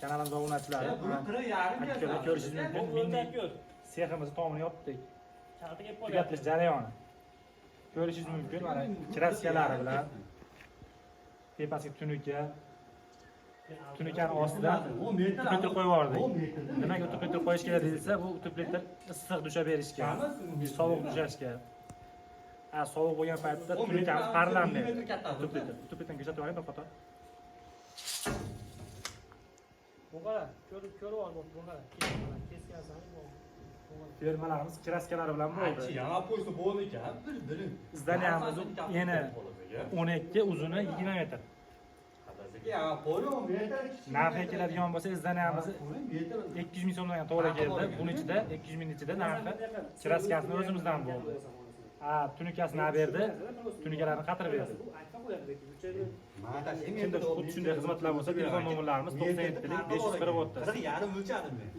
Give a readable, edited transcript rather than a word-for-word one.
kanalimizda obunachilar. Buni qirib yarim Akkalar ko'rishingiz mumkin. Milliy seximizni tomini yopdik. Tugatish jarayoni. Ko'rishingiz mumkin. Mana kraskalari bilan tepasiga tunuka. Tunukani ostidan tupletr qo'yib yubordik. Nimaga tupletr qo'yish kerak deyilsa, bu tupletr issiq dusha berishga, sovuq dushashga. Sovuq bo'lgan paytda tunukamiz parlanmaydi. Tupletrni ko'rsatib yuboring to'xtatib. Bu qara, ko'rib ol, bu qara. Kesgansan bu. Fermalarimiz kraskalari bilan bo'ldi. Yana qo'ysa bo'ldi ekan. Bir. Zdaniyamiz eni 12, uzuni 20 metr. Ya qo'ying, metr. Narxi keladigan bo'lsa, zdaniyamiz 200 ming so'mdan to'g'ri keldi. Buning ichida 200 ming ichida narxi kraskasini o'zimizdan bo'ldi. Tunukasini olib berdi, tunukalarni qatirib berdi. Kimda xuddi shunday xizmatlar bo'lsa, telefon nomerlarimiz 97 540 o'ttiz. Yarim o'lchadim men.